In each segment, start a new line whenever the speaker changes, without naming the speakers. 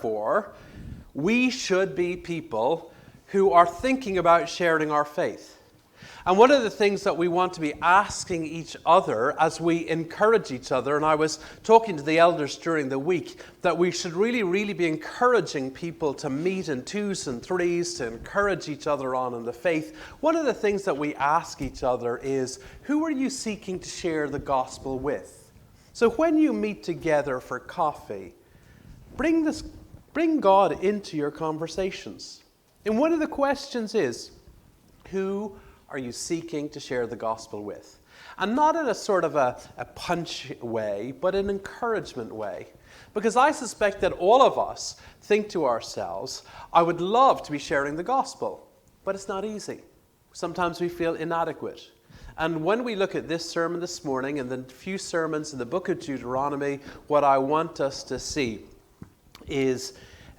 therefore, we should be people who are thinking about sharing our faith. And one of the things that we want to be asking each other as we encourage each other, and I was talking to the elders during the week, that we should really be encouraging people to meet in twos and threes, to encourage each other on in the faith. One of the things that we ask each other is, who are you seeking to share the gospel with? So when you meet together for coffee, bring God into your conversations. And one of the questions is, who are you seeking to share the gospel with? And not in a sort of a punch way, but an encouragement way. Because I suspect that all of us think to ourselves, I would love to be sharing the gospel, but it's not easy. Sometimes we feel inadequate. And when we look at this sermon this morning and the few sermons in the book of Deuteronomy, what I want us to see is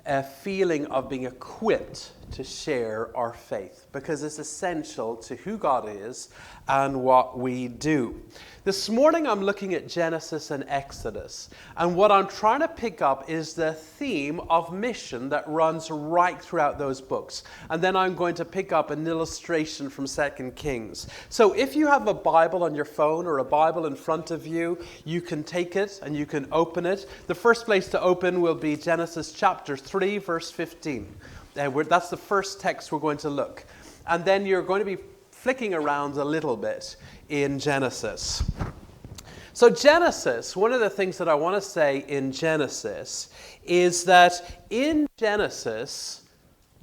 a feeling of being equipped to share our faith, because it's essential to who God is and what we do. This morning I'm looking at Genesis and Exodus, and what I'm trying to pick up is the theme of mission that runs right throughout those books. And then I'm going to pick up an illustration from 2 Kings. So if you have a Bible on your phone or a Bible in front of you, you can take it and you can open it. The first place to open will be Genesis chapter 3, verse 15. That's the first text we're going to look. And then you're going to be flicking around a little bit in Genesis. So Genesis, one of the things that I want to say in Genesis is that in Genesis,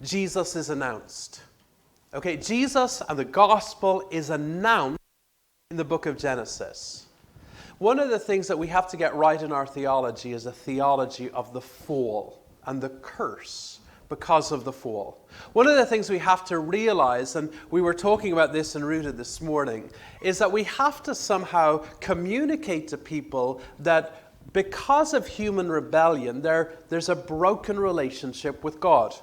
Jesus is announced. Okay, Jesus and the gospel is announced in the book of Genesis. One of the things that we have to get right in our theology is a theology of the fall and the curse because of the fall. One of the things we have to realize, and we were talking about this in Rooted this morning, is that we have to somehow communicate to people that because of human rebellion, there's a broken relationship with God.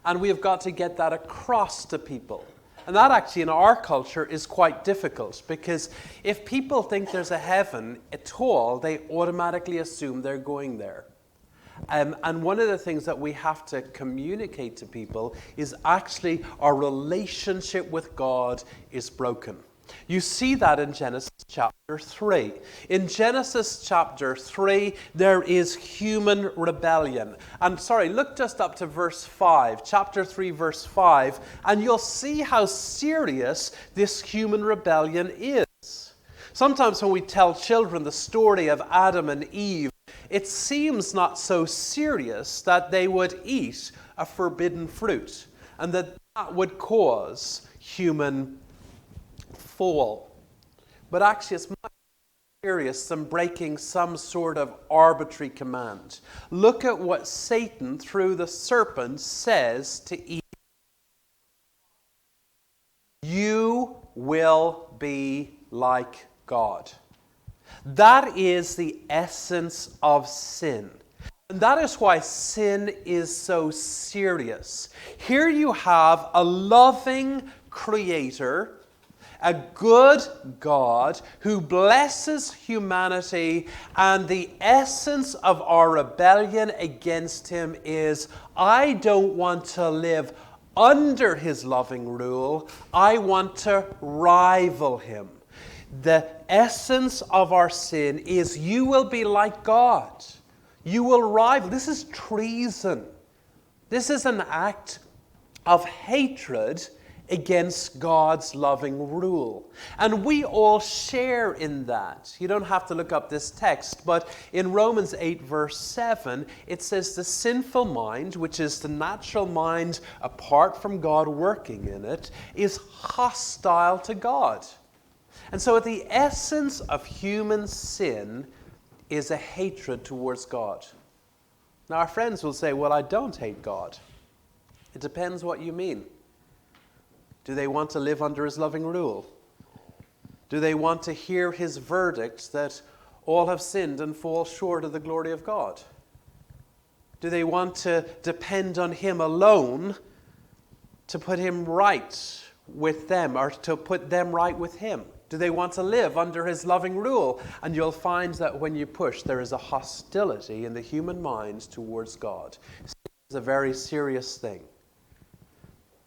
And we have got to get that across to people. And that actually in our culture is quite difficult, because if people think there's a heaven at all, they automatically assume they're going there. And one of the things that we have to communicate to people is actually our relationship with God is broken. You see that in Genesis chapter 3. In Genesis chapter 3, there is human rebellion. And look just up to verse 5, chapter 3, verse 5, and you'll see how serious this human rebellion is. Sometimes when we tell children the story of Adam and Eve, it seems not so serious that they would eat a forbidden fruit and that would cause human fall. But actually it's much more serious than breaking some sort of arbitrary command. Look at what Satan, through the serpent, says to Eve. You will be like God. That is the essence of sin. And that is why sin is so serious. Here you have a loving creator, a good God who blesses humanity, and the essence of our rebellion against him is, I don't want to live under his loving rule. I want to rival him. The essence of our sin is you will be like God. You will rival. This is treason. This is an act of hatred against God's loving rule. And we all share in that. You don't have to look up this text, but in Romans 8 verse 7, it says the sinful mind, which is the natural mind apart from God working in it, is hostile to God. And so at the essence of human sin is a hatred towards God. Now our friends will say, well, I don't hate God. It depends what you mean. Do they want to live under his loving rule? Do they want to hear his verdict that all have sinned and fall short of the glory of God? Do they want to depend on him alone to put him right with them, or to put them right with him? Do they want to live under his loving rule? And you'll find that when you push, there is a hostility in the human minds towards God. Sin is a very serious thing.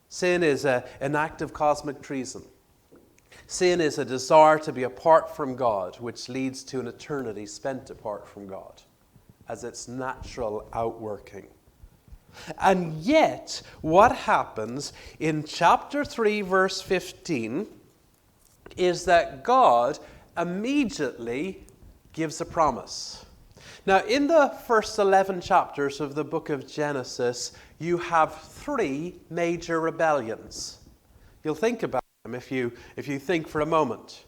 Sin is an act of cosmic treason. Sin is a desire to be apart from God, which leads to an eternity spent apart from God as its natural outworking. And yet, what happens in chapter 3, verse 15, is that God immediately gives a promise. Now, in the first 11 chapters of the book of Genesis, you have 3 major rebellions. You'll think about them if you think for a moment.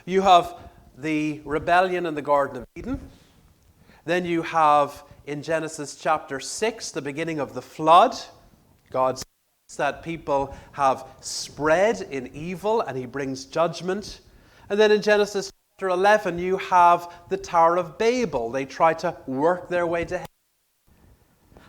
You have the rebellion in the Garden of Eden. Then you have, in Genesis chapter 6, the beginning of the flood. God says that people have spread in evil and he brings judgment. And then in Genesis chapter 11, you have the Tower of Babel. They try to work their way to heaven.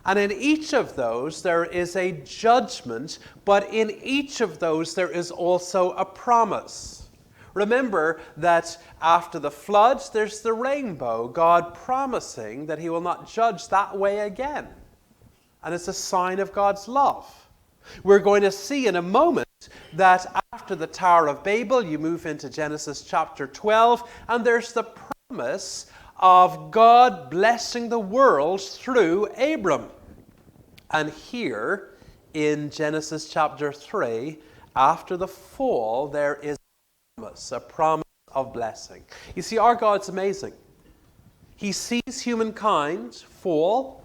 And in each of those, there is a judgment, but in each of those, there is also a promise. Remember that after the flood, there's the rainbow, God promising that he will not judge that way again. And it's a sign of God's love. We're going to see in a moment that after the Tower of Babel, you move into Genesis chapter 12, and there's the promise of God blessing the world through Abram. And here in Genesis chapter 3, after the fall, there is a promise of blessing. You see, our God's amazing. He sees humankind fall.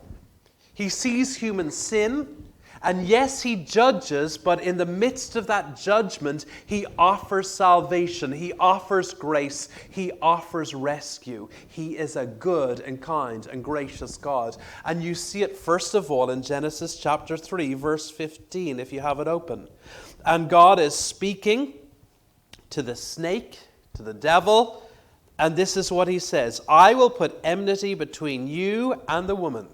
He sees human sin. And yes, he judges, but in the midst of that judgment, he offers salvation. He offers grace. He offers rescue. He is a good and kind and gracious God. And you see it first of all in Genesis chapter 3, verse 15, if you have it open. And God is speaking to the snake, to the devil, and this is what he says: I will put enmity between you and the woman,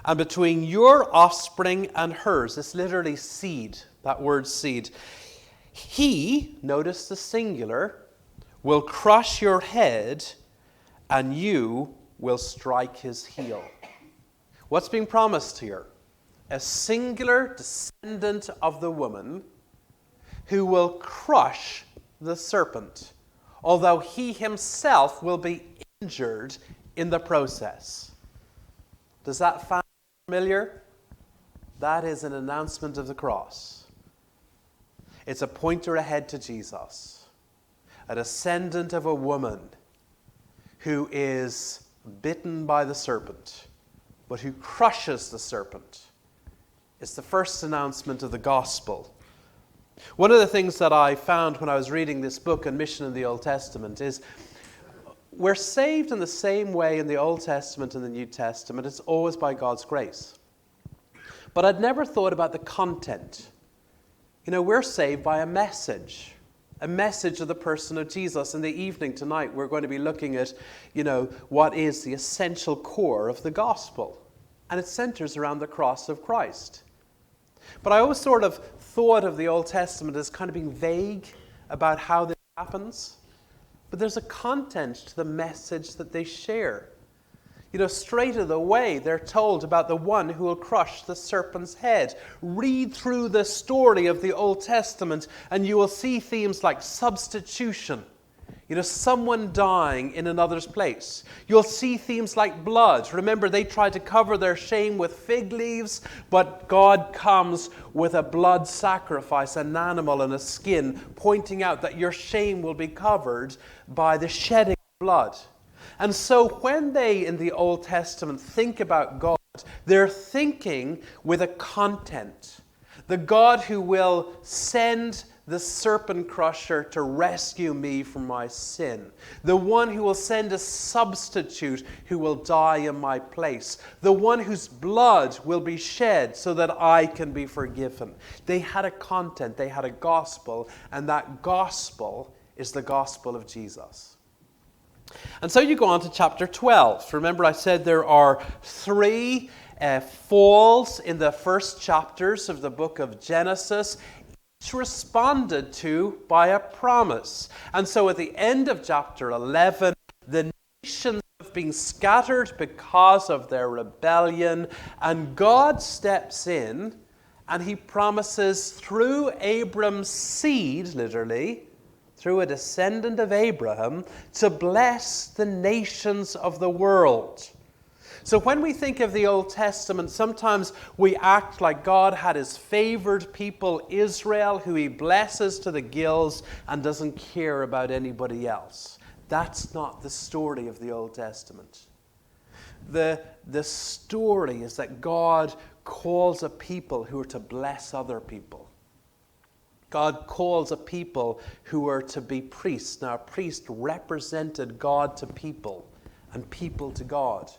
and between your offspring and hers. It's literally seed, that word seed. He, notice the singular, will crush your head, and you will strike his heel. What's being promised here? A singular descendant of the woman who will crush the serpent, although he himself will be injured in the process. Does that sound familiar? That is an announcement of the cross. It's a pointer ahead to Jesus, a descendant of a woman who is bitten by the serpent, but who crushes the serpent. It's the first announcement of the gospel. One of the things that I found when I was reading this book on mission in the Old Testament is we're saved in the same way in the Old Testament and the New Testament. It's always by God's grace. But I'd never thought about the content. You know, we're saved by a message of the person of Jesus. In the evening tonight, we're going to be looking at, what is the essential core of the gospel. And it centers around the cross of Christ. But I always sort of thought of the Old Testament as kind of being vague about how this happens. But there's a content to the message that they share. Straight away, they're told about the one who will crush the serpent's head. Read through the story of the Old Testament, and you will see themes like substitution. Someone dying in another's place. You'll see themes like blood. Remember, they tried to cover their shame with fig leaves, but God comes with a blood sacrifice, an animal and a skin, pointing out that your shame will be covered by the shedding of blood. And so when they, in the Old Testament, think about God, they're thinking with a content. The God who will send the serpent crusher to rescue me from my sin. The one who will send a substitute who will die in my place. The one whose blood will be shed so that I can be forgiven. They had a content, they had a gospel, and that gospel is the gospel of Jesus. And so you go on to chapter 12. Remember, I said there are 3 falls in the first chapters of the book of Genesis. It's responded to by a promise. And so at the end of chapter 11, the nations have been scattered because of their rebellion, and God steps in and he promises through Abram's seed, literally, through a descendant of Abraham, to bless the nations of the world. So when we think of the Old Testament, sometimes we act like God had his favored people, Israel, who he blesses to the gills and doesn't care about anybody else. That's not the story of the Old Testament. The story is that God calls a people who are to bless other people. God calls a people who are to be priests. Now, a priest represented God to people and people to God.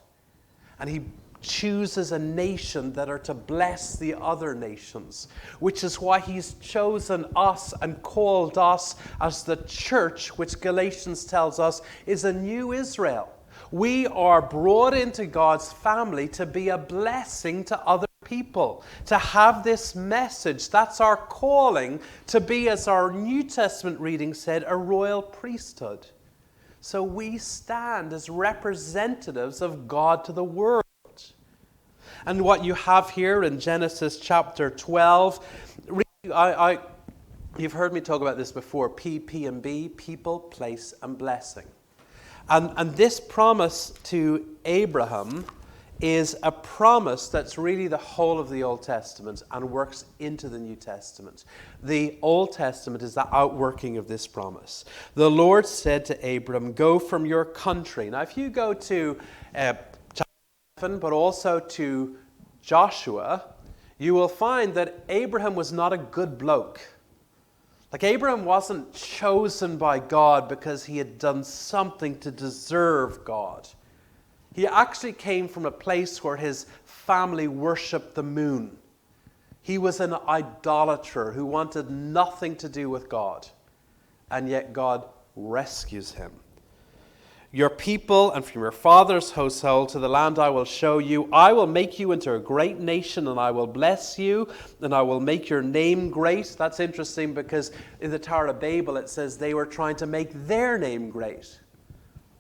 And he chooses a nation that are to bless the other nations, which is why he's chosen us and called us as the church, which Galatians tells us is a new Israel. We are brought into God's family to be a blessing to other people, to have this message. That's our calling, to be, as our New Testament reading said, a royal priesthood. So we stand as representatives of God to the world. And what you have here in Genesis chapter 12, you've heard me talk about this before, P and B, people, place, and blessing. And this promise to Abraham is a promise that's really the whole of the Old Testament and works into the New Testament. The Old Testament is the outworking of this promise. The Lord said to Abram, go from your country. Now, if you go to chapter 7, but also to Joshua, you will find that Abraham was not a good bloke. Like, Abraham wasn't chosen by God because he had done something to deserve God. He actually came from a place where his family worshipped the moon. He was an idolater who wanted nothing to do with God. And yet God rescues him. Your people and from your father's household to the land I will show you, I will make you into a great nation, and I will bless you, and I will make your name great. That's interesting because in the Tower of Babel it says they were trying to make their name great.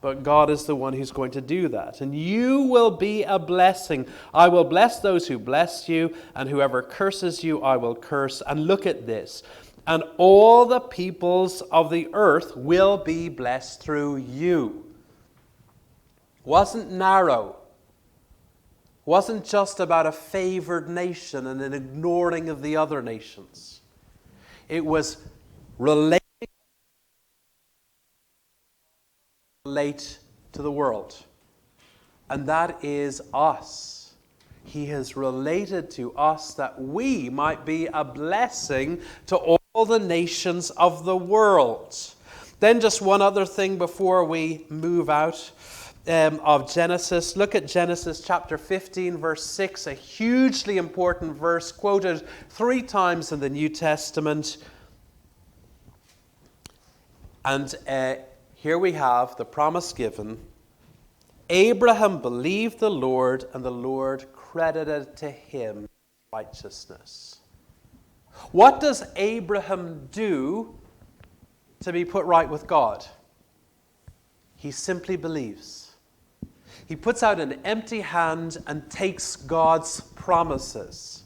But God is the one who's going to do that. And you will be a blessing. I will bless those who bless you, and whoever curses you I will curse. And look at this. And all the peoples of the earth will be blessed through you. Wasn't narrow. Wasn't just about a favored nation and an ignoring of the other nations. It was relate to the world. And that is us. He has related to us that we might be a blessing to all the nations of the world. Then just one other thing before we move out of Genesis. Look at Genesis chapter 15, verse 6, a hugely important verse quoted 3 times in the New Testament. And here we have the promise given. Abraham believed the Lord, and the Lord credited to him righteousness. What does Abraham do to be put right with God? He simply believes. He puts out an empty hand and takes God's promises.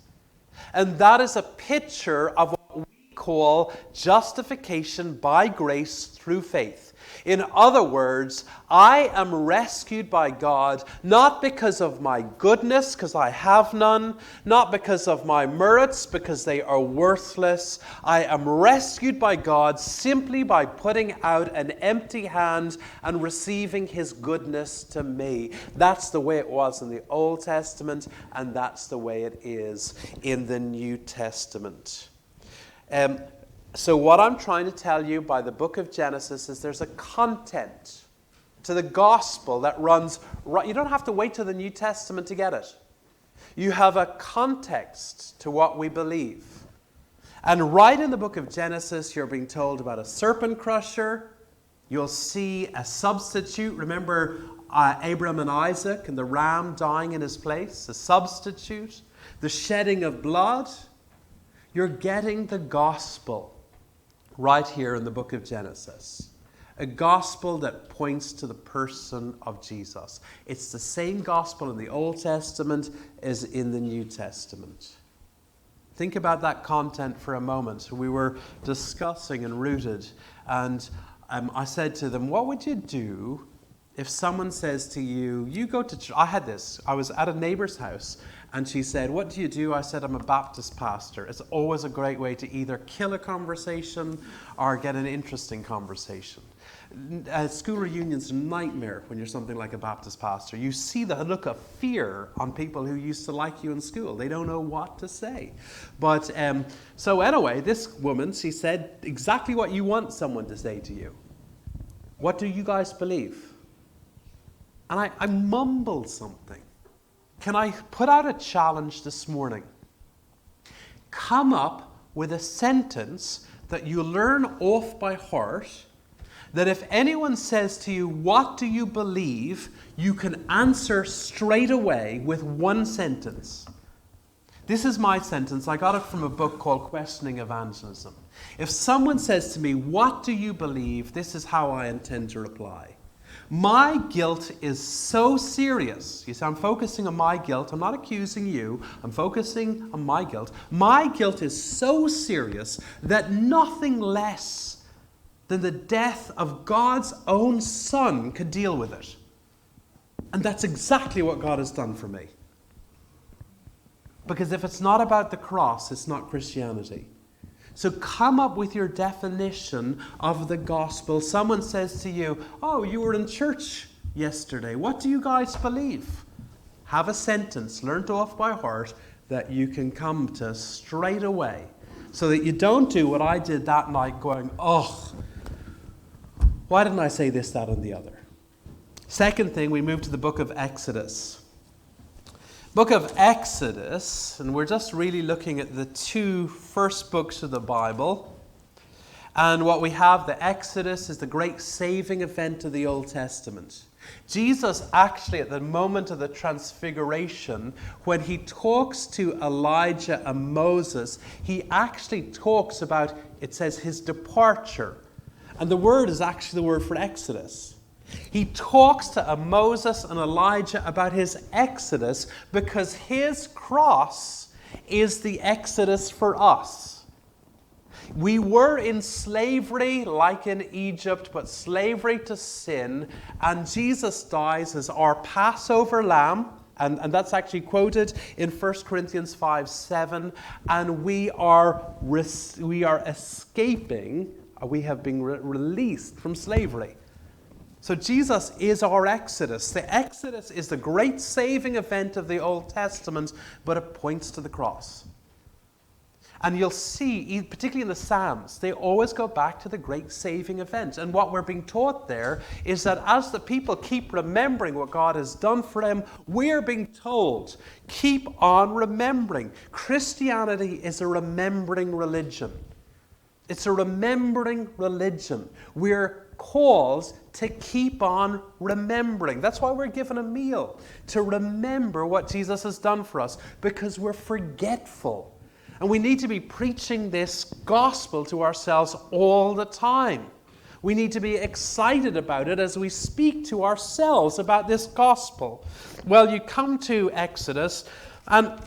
And that is a picture of what we call justification by grace through faith. In other words, I am rescued by God not because of my goodness, because I have none, not because of my merits, because they are worthless. I am rescued by God simply by putting out an empty hand and receiving His goodness to me. That's the way it was in the Old Testament, and that's the way it is in the New Testament. So what I'm trying to tell you by the book of Genesis is there's a content to the gospel that runs right. You don't have to wait till the New Testament to get it. You have a context to what we believe. And right in the book of Genesis, you're being told about a serpent crusher. You'll see a substitute. Remember Abraham and Isaac and the ram dying in his place? A substitute. The shedding of blood. You're getting the gospel right here in the book of Genesis. A gospel that points to the person of Jesus. It's the same gospel in the Old Testament as in the New Testament. Think about that content for a moment. We were discussing and rooted, and I said to them, what would you do if someone says to you, you go to church? I had this. I was at a neighbor's house, and she said, what do you do? I said, I'm a Baptist pastor. It's always a great way to either kill a conversation or get an interesting conversation. School reunions are a nightmare when you're something like a Baptist pastor. You see the look of fear on people who used to like you in school. They don't know what to say. But so anyway, this woman, she said exactly what you want someone to say to you. What do you guys believe? And I mumbled something. Can I put out a challenge this morning? Come up with a sentence that you learn off by heart, that if anyone says to you, what do you believe? You can answer straight away with one sentence. This is my sentence. I got it from a book called Questioning Evangelism. If someone says to me, what do you believe? This is how I intend to reply. My guilt is so serious. You see, I'm focusing on my guilt. I'm not accusing you. I'm focusing on my guilt. My guilt is so serious that nothing less than the death of God's own Son could deal with it. And that's exactly what God has done for me. Because if it's not about the cross, it's not Christianity. So come up with your definition of the gospel. Someone says to you, oh, you were in church yesterday. What do you guys believe? Have a sentence learned off by heart that you can come to straight away. So that you don't do what I did that night going, oh, why didn't I say this, that, and the other? Second thing, we move to the book of Exodus. Book of Exodus, and we're just really looking at the two first books of the Bible. And what we have, the Exodus, is the great saving event of the Old Testament. Jesus actually, at the moment of the transfiguration, when he talks to Elijah and Moses, he actually talks about, it says, his departure. And the word is actually the word for Exodus. He talks to Moses and Elijah about his exodus because his cross is the exodus for us. We were in slavery like in Egypt, but slavery to sin, and Jesus dies as our Passover lamb, and that's actually quoted in 1 Corinthians 5:7, and we are escaping. We have been released from slavery. So Jesus is our Exodus. The Exodus is the great saving event of the Old Testament, but it points to the cross. And you'll see, particularly in the Psalms, they always go back to the great saving event. And what we're being taught there is that as the people keep remembering what God has done for them, we're being told, keep on remembering. Christianity is a remembering religion. It's a remembering religion. We're called to keep on remembering. That's why we're given a meal, to remember what Jesus has done for us, because we're forgetful. And we need to be preaching this gospel to ourselves all the time. We need to be excited about it as we speak to ourselves about this gospel. Well, you come to Exodus, and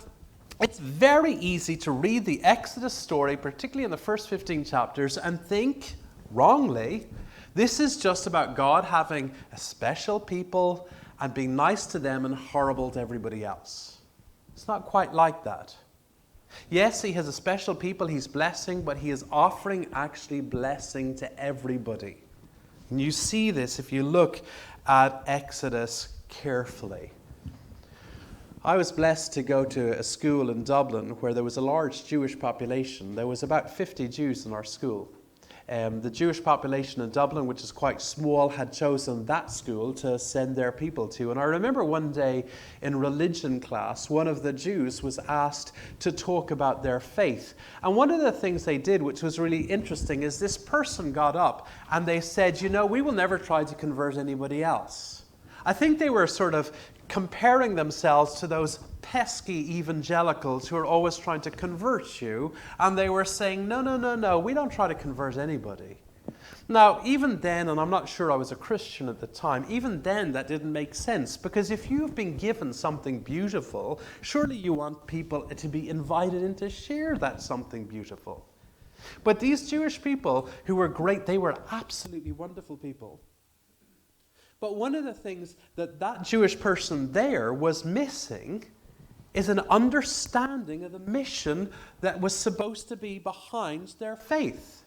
it's very easy to read the Exodus story, particularly in the first 15 chapters, and think, wrongly, this is just about God having a special people and being nice to them and horrible to everybody else. It's not quite like that. Yes, he has a special people he's blessing, but he is offering actually blessing to everybody. And you see this if you look at Exodus carefully. I was blessed to go to a school in Dublin where there was a large Jewish population. There was about 50 Jews in our school. The Jewish population in Dublin, which is quite small, had chosen that school to send their people to. And I remember one day in religion class, one of the Jews was asked to talk about their faith. And one of the things they did, which was really interesting, is this person got up and they said, you know, we will never try to convert anybody else. I think they were sort of comparing themselves to those pesky evangelicals who are always trying to convert you, and they were saying, no, no, no, no, we don't try to convert anybody. Now, even then, and I'm not sure I was a Christian at the time, even then that didn't make sense, because if you've been given something beautiful, surely you want people to be invited in to share that something beautiful. But these Jewish people who were great, they were absolutely wonderful people. But one of the things that that Jewish person there was missing is an understanding of the mission that was supposed to be behind their faith.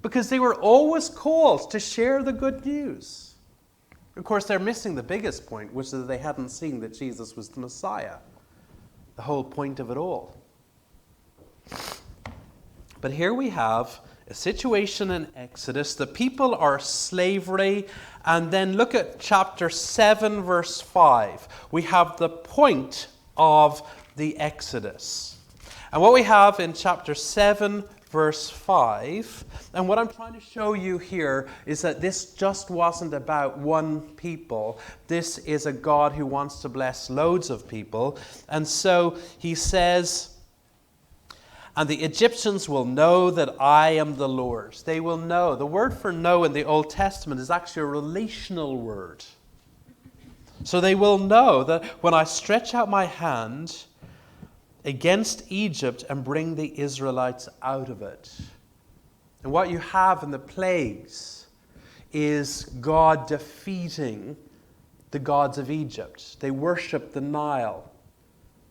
Because they were always called to share the good news. Of course, they're missing the biggest point, which is that they hadn't seen that Jesus was the Messiah. The whole point of it all. But here we have a situation in Exodus. The people are slavery. And then look at chapter 7, verse 5. We have the point of the Exodus. And what we have in chapter 7, verse 5, and what I'm trying to show you here is that this just wasn't about one people. This is a God who wants to bless loads of people. And so he says, and the Egyptians will know that I am the Lord. They will know. The word for know in the Old Testament is actually a relational word. So they will know that when I stretch out my hand against Egypt and bring the Israelites out of it. And what you have in the plagues is God defeating the gods of Egypt. They worshiped the Nile.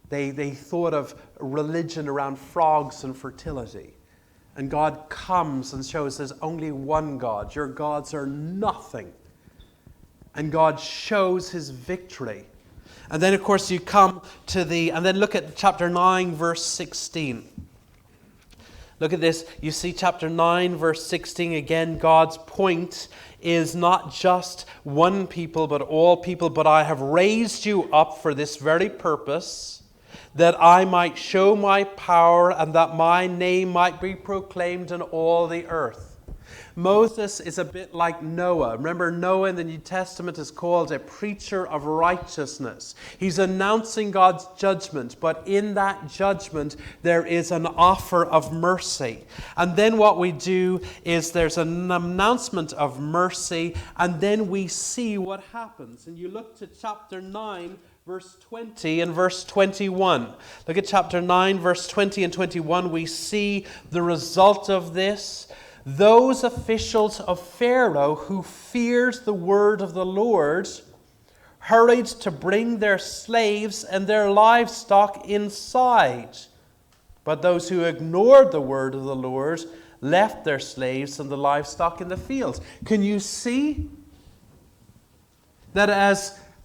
They thought of religion around frogs and fertility. And God comes and shows there's only one God. Your gods are nothing. And God shows his victory. And then, of course, you come to and then look at chapter 9, verse 16. Look at this. You see chapter 9, verse 16. Again, God's point is not just one people, but all people. But I have raised you up for this very purpose, that I might show my power and that my name might be proclaimed in all the earth. Moses is a bit like Noah. Remember, Noah in the New Testament is called a preacher of righteousness. He's announcing God's judgment, but in that judgment there is an offer of mercy. And then what we do is there's an announcement of mercy, and then we see what happens. And you look to chapter 9, verse 20 and verse 21. Look at chapter 9, verse 20 and 21. We see the result of this. Those officials of Pharaoh who feared the word of the Lord hurried to bring their slaves and their livestock inside. But those who ignored the word of the Lord left their slaves and the livestock in the fields. Can you see that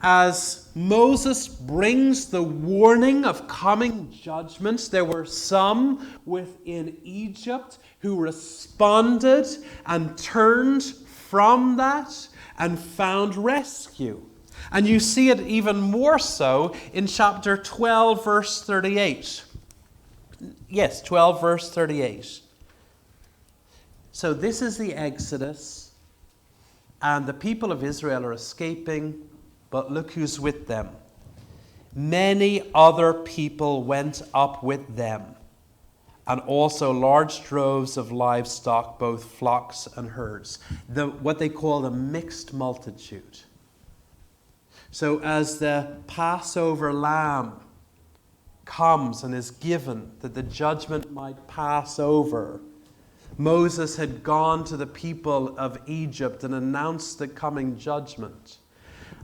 as Moses brings the warning of coming judgments, there were some within Egypt who responded and turned from that and found rescue. And you see it even more so in chapter 12, verse 38. Yes, 12, verse 38. So this is the Exodus, and the people of Israel are escaping. But look who's with them. Many other people went up with them, and also large droves of livestock, both flocks and herds. What they call the mixed multitude. So as the Passover lamb comes and is given that the judgment might pass over, Moses had gone to the people of Egypt and announced the coming judgment.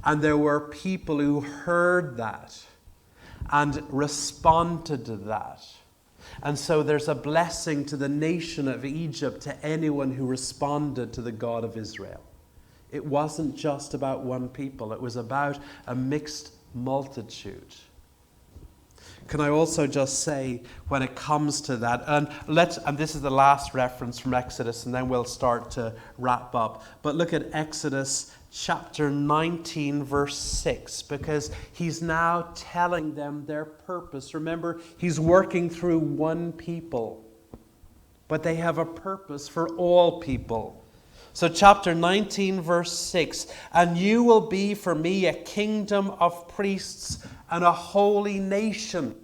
And there were people who heard that and responded to that. And so there's a blessing to the nation of Egypt, to anyone who responded to the God of Israel. It wasn't just about one people. It was about a mixed multitude. Can I also just say, when it comes to that, and this is the last reference from Exodus, and then we'll start to wrap up. But look at Exodus chapter 19, verse 6, because he's now telling them their purpose. Remember, he's working through one people, but they have a purpose for all people. So chapter 19, verse 6, and you will be for me a kingdom of priests and a holy nation.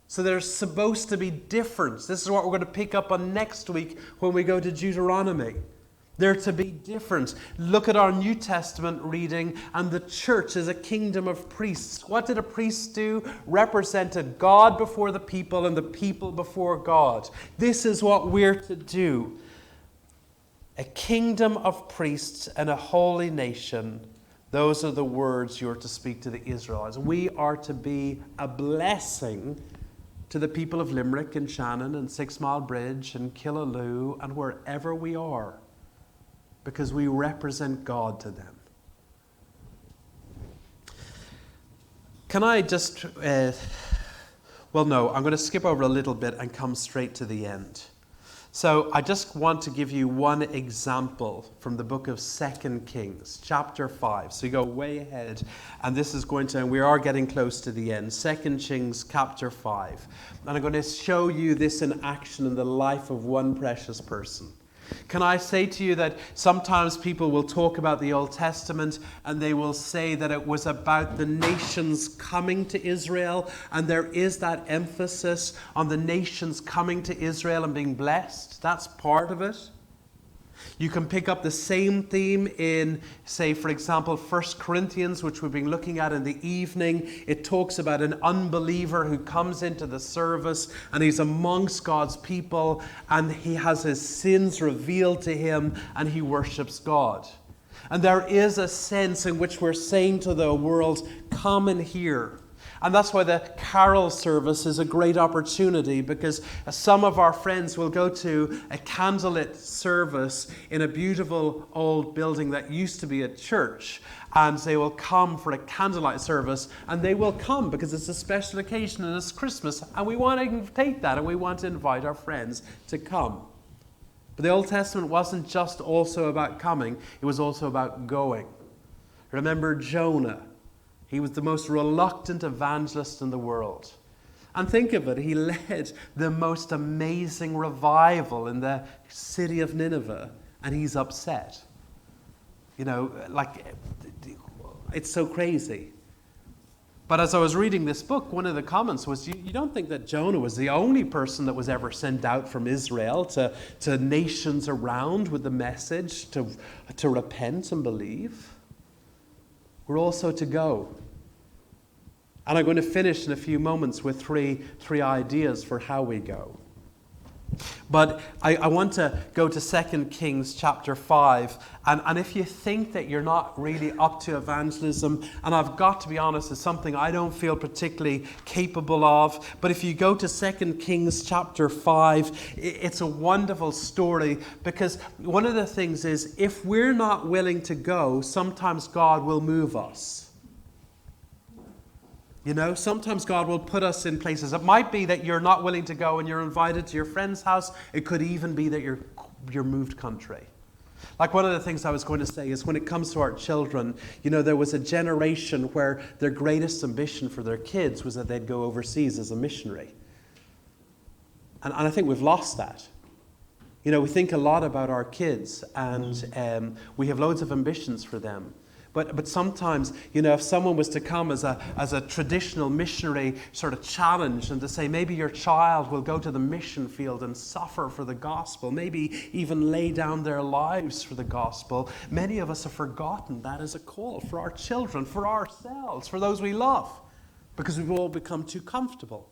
So there's supposed to be difference. This is what we're going to pick up on next week when we go to Deuteronomy. They're to be different. Look at our New Testament reading, and the church is a kingdom of priests. What did a priest do? Represented God before the people and the people before God. This is what we're to do. A kingdom of priests and a holy nation. Those are the words you're to speak to the Israelites. We are to be a blessing to the people of Limerick and Shannon and 6 Mile Bridge and Killaloe and wherever we are, because we represent God to them. Can I just, I'm going to skip over a little bit and come straight to the end. So I just want to give you one example from the book of 2 Kings, chapter 5. So you go way ahead, and this is going to, and we are getting close to the end. 2 Kings, chapter 5. And I'm going to show you this in action in the life of one precious person. Can I say to you that sometimes people will talk about the Old Testament and they will say that it was about the nations coming to Israel, and there is that emphasis on the nations coming to Israel and being blessed. That's part of it. You can pick up the same theme in, say, for example, 1 Corinthians, which we've been looking at in the evening. It talks about an unbeliever who comes into the service and he's amongst God's people and he has his sins revealed to him and he worships God. And there is a sense in which we're saying to the world, come and hear. And that's why the carol service is a great opportunity, because some of our friends will go to a candlelit service in a beautiful old building that used to be a church, and they will come for a candlelight service, and they will come because it's a special occasion and it's Christmas, and we want to take that and we want to invite our friends to come. But the Old Testament wasn't just also about coming, it was also about going. Remember Jonah. He was the most reluctant evangelist in the world. And think of it, he led the most amazing revival in the city of Nineveh, and he's upset. It's so crazy. But as I was reading this book, one of the comments was, you don't think that Jonah was the only person that was ever sent out from Israel to nations around with the message to repent and believe? We're also to go. And I'm going to finish in a few moments with three ideas for how we go. But I want to go to 2 Kings chapter 5. And if you think that you're not really up to evangelism, and I've got to be honest, it's something I don't feel particularly capable of. But if you go to 2 Kings chapter 5, it's a wonderful story, because one of the things is, if we're not willing to go, sometimes God will move us. Sometimes God will put us in places. It might be that you're not willing to go and you're invited to your friend's house. It could even be that you're moved country. Like, one of the things I was going to say is, when it comes to our children, there was a generation where their greatest ambition for their kids was that they'd go overseas as a missionary. And I think we've lost that. We think a lot about our kids, and we have loads of ambitions for them. But sometimes, if someone was to come as a traditional missionary sort of challenge, and to say, maybe your child will go to the mission field and suffer for the gospel, maybe even lay down their lives for the gospel, many of us have forgotten that as a call for our children, for ourselves, for those we love, because we've all become too comfortable.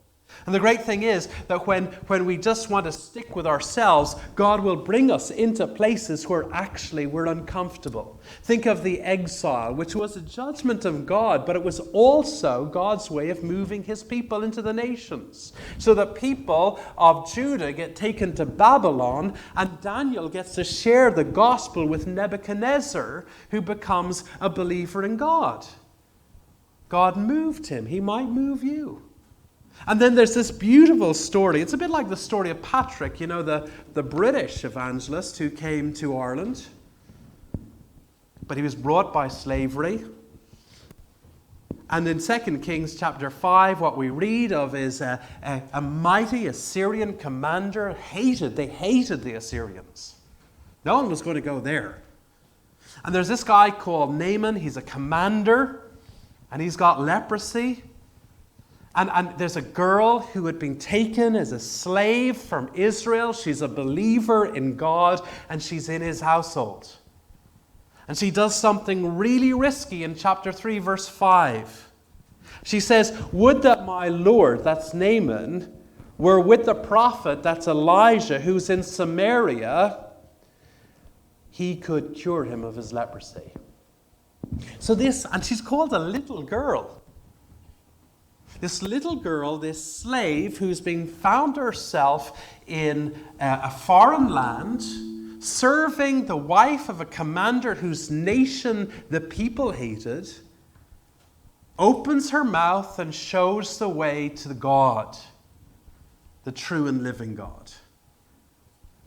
And the great thing is that when we just want to stick with ourselves, God will bring us into places where actually we're uncomfortable. Think of the exile, which was a judgment of God, but it was also God's way of moving his people into the nations. So the people of Judah get taken to Babylon, and Daniel gets to share the gospel with Nebuchadnezzar, who becomes a believer in God. God moved him. He might move you. And then there's this beautiful story. It's a bit like the story of Patrick, the British evangelist who came to Ireland. But he was brought by slavery. And in 2 Kings chapter 5, what we read of is a mighty Assyrian commander. They hated the Assyrians. No one was going to go there. And there's this guy called Naaman. He's a commander, and he's got leprosy. And there's a girl who had been taken as a slave from Israel. She's a believer in God, and she's in his household. And she does something really risky in chapter 3, verse 5. She says, "Would that my Lord," that's Naaman, "were with the prophet," that's Elijah, "who's in Samaria, he could cure him of his leprosy." So and she's called a little girl. This little girl, this slave who's been found herself in a foreign land, serving the wife of a commander whose nation the people hated, opens her mouth and shows the way to God, the true and living God.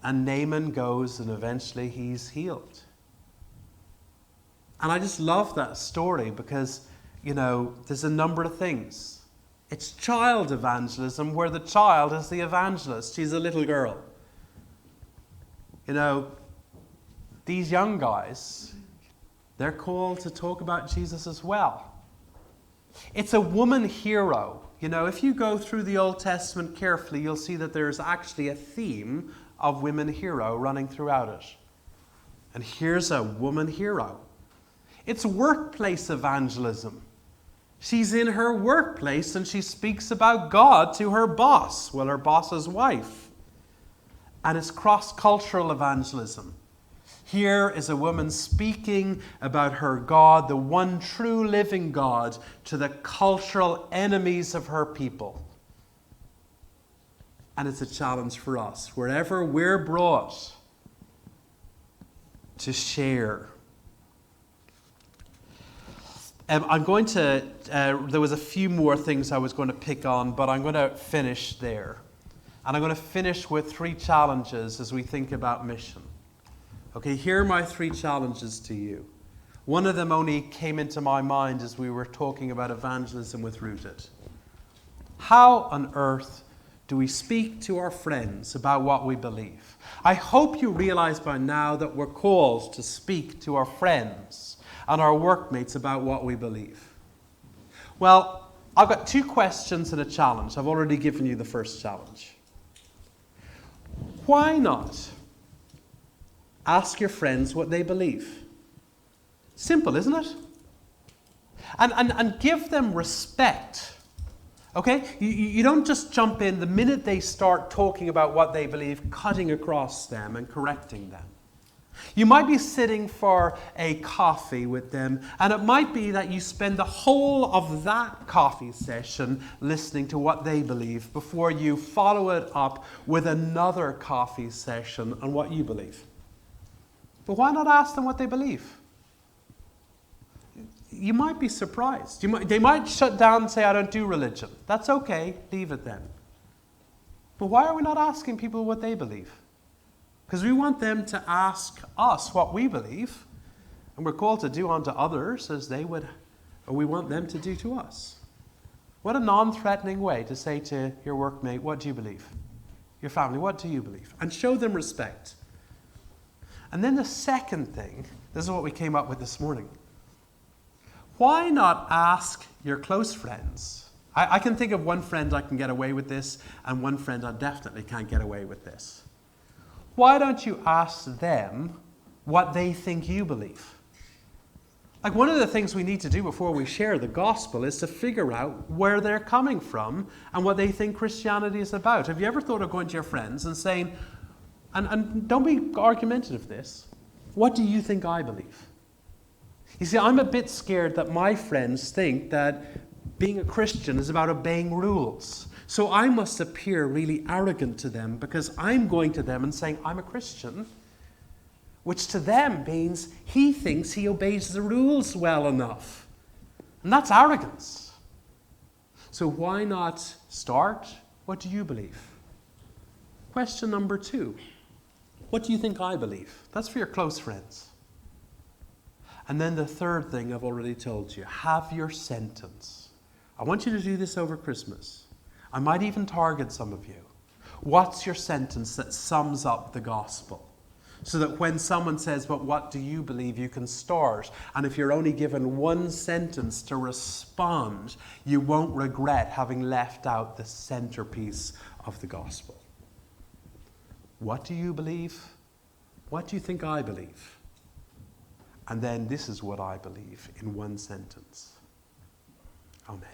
And Naaman goes, and eventually he's healed. And I just love that story because, there's a number of things. It's child evangelism where the child is the evangelist. She's a little girl. These young guys, they're called to talk about Jesus as well. It's a woman hero. If you go through the Old Testament carefully, you'll see that there's actually a theme of women hero running throughout it. And here's a woman hero. It's workplace evangelism. She's in her workplace and she speaks about God to her boss, her boss's wife. And it's cross-cultural evangelism. Here is a woman speaking about her God, the one true living God, to the cultural enemies of her people. And it's a challenge for us, wherever we're brought, to share. I'm going to, there was a few more things I was going to pick on, but I'm going to finish there. And I'm going to finish with 3 challenges as we think about mission. Okay, here are my 3 challenges to you. One of them only came into my mind as we were talking about evangelism with Rooted. How on earth do we speak to our friends about what we believe? I hope you realize by now that we're called to speak to our friends and our workmates about what we believe. Well, I've got 2 questions and a challenge. I've already given you the first challenge. Why not ask your friends what they believe? Simple, isn't it? And give them respect. Okay? You don't just jump in the minute they start talking about what they believe, cutting across them and correcting them. You might be sitting for a coffee with them, and it might be that you spend the whole of that coffee session listening to what they believe before you follow it up with another coffee session on what you believe. But why not ask them what they believe? You might be surprised. They might shut down and say, "I don't do religion." That's okay, leave it then. But why are we not asking people what they believe? Because we want them to ask us what we believe, and we're called to do unto others as they would, or we want them to do to us. What a non-threatening way to say to your workmate, "What do you believe?" Your family, "What do you believe?" And show them respect. And then the second thing, this is what we came up with this morning. Why not ask your close friends? I can think of one friend I can get away with this, and one friend I definitely can't get away with this. Why don't you ask them what they think you believe? Like, one of the things we need to do before we share the gospel is to figure out where they're coming from and what they think Christianity is about. Have you ever thought of going to your friends and saying, and don't be argumentative of this, "What do you think I believe?" You see, I'm a bit scared that my friends think that being a Christian is about obeying rules. So I must appear really arrogant to them because I'm going to them and saying, "I'm a Christian," which to them means he thinks he obeys the rules well enough. And that's arrogance. So why not start? What do you believe? Question number 2. What do you think I believe? That's for your close friends. And then the third thing I've already told you, have your sentence. I want you to do this over Christmas. I might even target some of you. What's your sentence that sums up the gospel? so that when someone says, but what do you believe, you can start. And if you're only given one sentence to respond, you won't regret having left out the centerpiece of the gospel. What do you believe? What do you think I believe? And then this is what I believe in one sentence. Amen.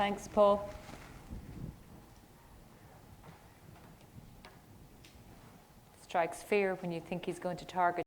Thanks, Paul. Strikes fear when you think he's going to target